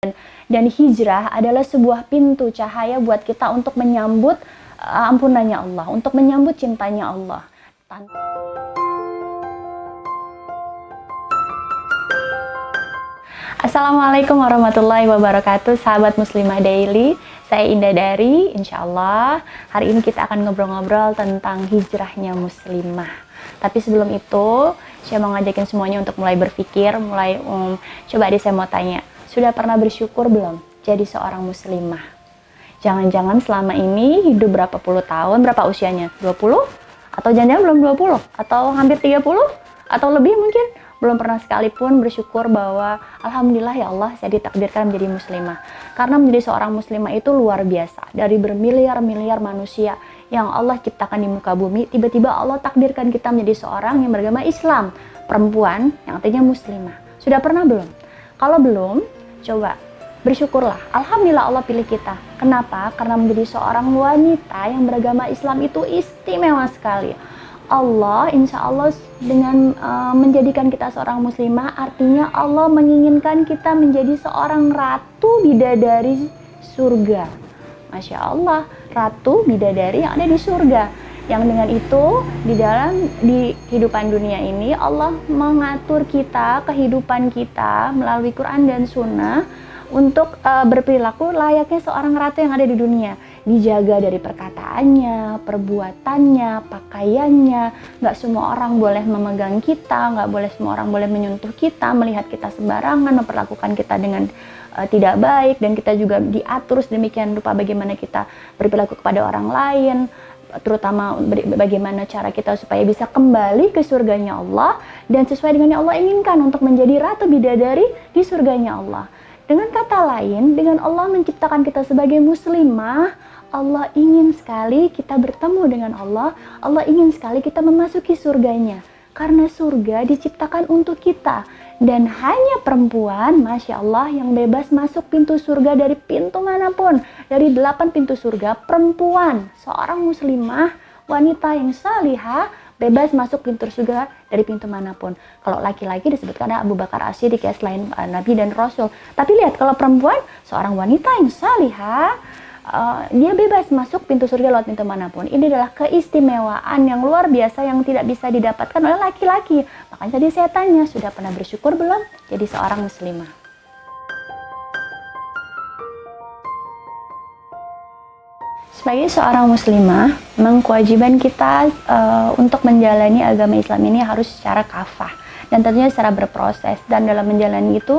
Dan hijrah adalah sebuah pintu cahaya buat kita untuk menyambut ampunannya Allah, untuk menyambut cintanya Allah. Assalamualaikum warahmatullahi wabarakatuh, sahabat Muslimah Daily. Saya Indah Dari, insya Allah hari ini kita akan ngobrol-ngobrol tentang hijrahnya muslimah. Tapi sebelum itu, saya mau ngajakin semuanya untuk mulai berpikir, coba deh saya mau tanya, sudah pernah bersyukur belum jadi seorang muslimah? Jangan-jangan selama ini hidup berapa puluh tahun, berapa usianya? 20? Atau jangan-jangan belum 20? Atau hampir 30? Atau lebih mungkin? Belum pernah sekalipun bersyukur bahwa alhamdulillah ya Allah saya ditakdirkan menjadi muslimah. Karena menjadi seorang muslimah itu luar biasa. Dari bermiliar-miliar manusia yang Allah ciptakan di muka bumi, tiba-tiba Allah takdirkan kita menjadi seorang yang beragama Islam, perempuan yang artinya muslimah. Sudah pernah belum? Kalau belum, coba bersyukurlah. Alhamdulillah Allah pilih kita. Kenapa? Karena menjadi seorang wanita yang beragama Islam itu istimewa sekali. Allah, insya Allah dengan menjadikan kita seorang muslimah, artinya Allah menginginkan kita menjadi seorang ratu bidadari surga. Masya Allah, ratu bidadari yang ada di surga. Yang dengan itu di kehidupan dunia ini Allah mengatur kita, kehidupan kita melalui Quran dan Sunnah untuk berperilaku layaknya seorang ratu yang ada di dunia. Dijaga dari perkataannya, perbuatannya, pakaiannya. Nggak semua orang boleh memegang kita, nggak boleh semua orang boleh menyentuh kita, melihat kita sembarangan, memperlakukan kita dengan tidak baik, dan kita juga diatur sedemikian rupa bagaimana kita berperilaku kepada orang lain, terutama bagaimana cara kita supaya bisa kembali ke surganya Allah dan sesuai dengan yang Allah inginkan untuk menjadi ratu bidadari di surganya Allah. Dengan kata lain, dengan Allah menciptakan kita sebagai muslimah, Allah ingin sekali kita bertemu dengan Allah, Allah ingin sekali kita memasuki surganya. Karena surga diciptakan untuk kita. Dan hanya perempuan, Masya Allah, yang bebas masuk pintu surga dari pintu manapun. Dari 8 pintu surga, perempuan, seorang muslimah, wanita yang salihah, bebas masuk pintu surga dari pintu manapun. Kalau laki-laki disebutkan ada Abu Bakar As-Siddiq ya, selain Nabi dan Rasul. Tapi lihat, kalau perempuan, seorang wanita yang salihah, dia bebas masuk pintu surga lewat pintu manapun. Ini adalah keistimewaan yang luar biasa yang tidak bisa didapatkan oleh laki-laki. Makanya tadi saya tanya, sudah pernah bersyukur belum jadi seorang muslimah? Sebagai seorang muslimah, memang kewajiban kita untuk menjalani agama Islam ini harus secara kafah dan tentunya secara berproses. Dan dalam menjalani itu,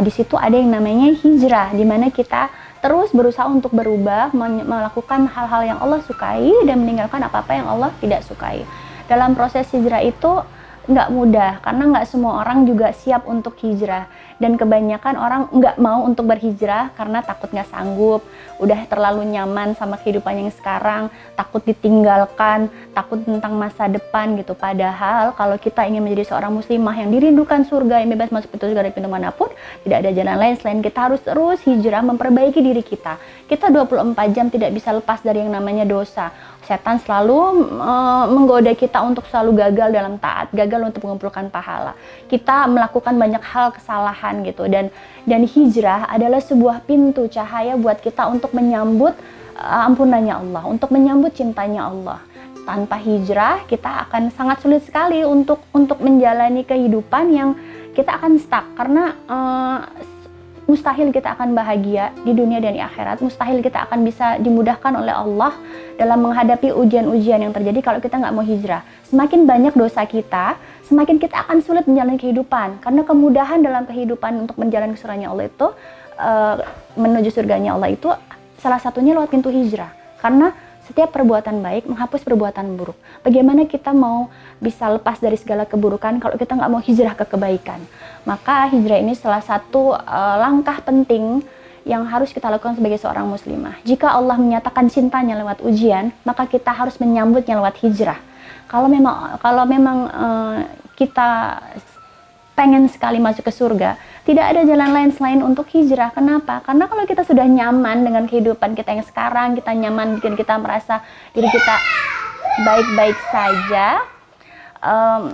di situ ada yang namanya hijrah, di mana kita terus berusaha untuk berubah, melakukan hal-hal yang Allah sukai dan meninggalkan apa-apa yang Allah tidak sukai. Dalam proses hijrah itu nggak mudah, karena nggak semua orang juga siap untuk hijrah. Dan kebanyakan orang nggak mau untuk berhijrah karena takut nggak sanggup, udah terlalu nyaman sama kehidupan yang sekarang, takut ditinggalkan, takut tentang masa depan gitu. Padahal kalau kita ingin menjadi seorang muslimah yang dirindukan surga, yang bebas masuk pintu surga dari pintu manapun, tidak ada jalan lain selain kita harus terus hijrah, memperbaiki diri kita. Kita 24 jam tidak bisa lepas dari yang namanya dosa. Setan selalu menggoda kita untuk selalu gagal dalam taat, gagal untuk mengumpulkan pahala. Kita melakukan banyak hal kesalahan gitu, dan hijrah adalah sebuah pintu cahaya buat kita untuk menyambut ampunannya Allah, untuk menyambut cintanya Allah. Tanpa hijrah kita akan sangat sulit sekali untuk menjalani kehidupan yang kita akan stuck, karena mustahil kita akan bahagia di dunia dan di akhirat. Mustahil kita akan bisa dimudahkan oleh Allah dalam menghadapi ujian-ujian yang terjadi kalau kita nggak mau hijrah. Semakin banyak dosa kita, semakin kita akan sulit menjalani kehidupan. Karena kemudahan dalam kehidupan untuk menjalani surganya Allah itu, menuju surganya Allah itu, salah satunya lewat pintu hijrah. Karena setiap perbuatan baik menghapus perbuatan buruk. Bagaimana kita mau bisa lepas dari segala keburukan kalau kita nggak mau hijrah ke kebaikan? Maka hijrah ini salah satu langkah penting yang harus kita lakukan sebagai seorang muslimah. Jika Allah menyatakan cintanya lewat ujian, maka kita harus menyambutnya lewat hijrah. Kalau memang kita pengen sekali masuk ke surga, tidak ada jalan lain selain untuk hijrah. Kenapa? Karena kalau kita sudah nyaman dengan kehidupan kita yang sekarang, kita nyaman dan kita merasa diri kita baik-baik saja,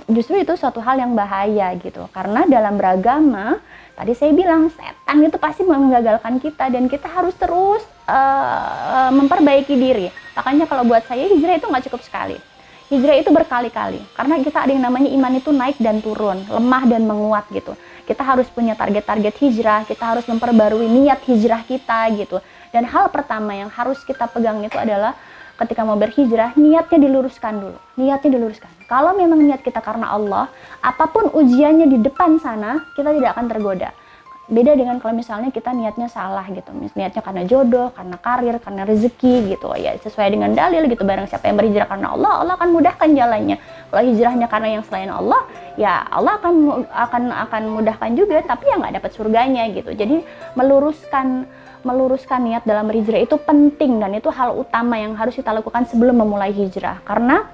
justru itu suatu hal yang bahaya gitu. Karena dalam beragama Tadi saya bilang setan itu pasti menggagalkan kita dan kita harus terus memperbaiki diri. Makanya kalau buat saya hijrah itu nggak cukup sekali. Hijrah itu berkali-kali, karena kita ada yang namanya iman itu naik dan turun, lemah dan menguat gitu. Kita harus punya target-target hijrah, kita harus memperbarui niat hijrah kita gitu. Dan hal pertama yang harus kita pegang itu adalah ketika mau berhijrah, niatnya diluruskan dulu. Niatnya diluruskan. Kalau memang niat kita karena Allah, apapun ujiannya di depan sana, kita tidak akan tergoda. Beda dengan kalau misalnya kita niatnya salah gitu, niatnya karena jodoh, karena karir, karena rezeki gitu ya, sesuai dengan dalil gitu. Barang siapa yang berhijrah karena Allah, Allah akan mudahkan jalannya. Kalau hijrahnya karena yang selain Allah, ya Allah akan mudahkan juga, tapi ya nggak dapat surganya gitu. Jadi meluruskan niat dalam berhijrah itu penting, dan itu hal utama yang harus kita lakukan sebelum memulai hijrah. Karena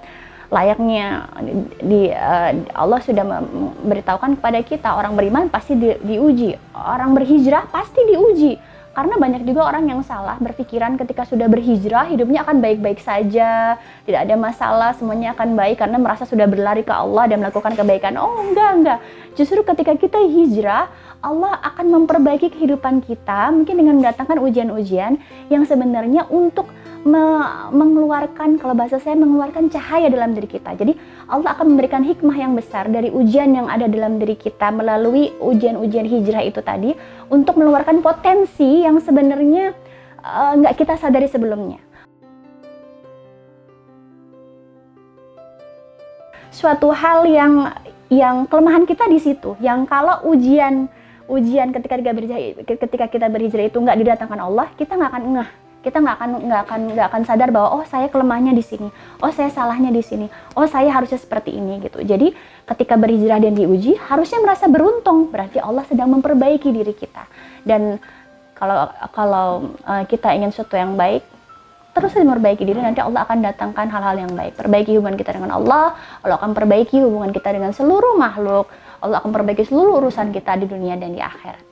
layaknya Allah sudah memberitahukan kepada kita, orang beriman pasti diuji, orang berhijrah pasti diuji. Karena banyak juga orang yang salah berpikiran ketika sudah berhijrah hidupnya akan baik-baik saja, tidak ada masalah, semuanya akan baik karena merasa sudah berlari ke Allah dan melakukan kebaikan. Oh enggak. Justru ketika kita hijrah, Allah akan memperbaiki kehidupan kita, mungkin dengan mendatangkan ujian-ujian yang sebenarnya untuk mengeluarkan, kalau bahasa saya, mengeluarkan cahaya dalam diri kita. Jadi Allah akan memberikan hikmah yang besar dari ujian yang ada dalam diri kita melalui ujian-ujian hijrah itu tadi, untuk mengeluarkan potensi yang sebenarnya nggak kita sadari sebelumnya. Suatu hal yang kelemahan kita di situ, yang kalau ujian ketika kita berhijrah itu nggak didatangkan Allah, kita nggak akan ngeh. Kita nggak akan sadar bahwa oh saya kelemahannya di sini, oh saya salahnya di sini, oh saya harusnya seperti ini gitu. Jadi ketika berhijrah dan diuji, harusnya merasa beruntung, berarti Allah sedang memperbaiki diri kita. Dan kalau kita ingin sesuatu yang baik, terus memperbaiki diri, nanti Allah akan datangkan hal-hal yang baik. Perbaiki hubungan kita dengan Allah akan perbaiki hubungan kita dengan seluruh makhluk, Allah akan perbaiki seluruh urusan kita di dunia dan di akhirat.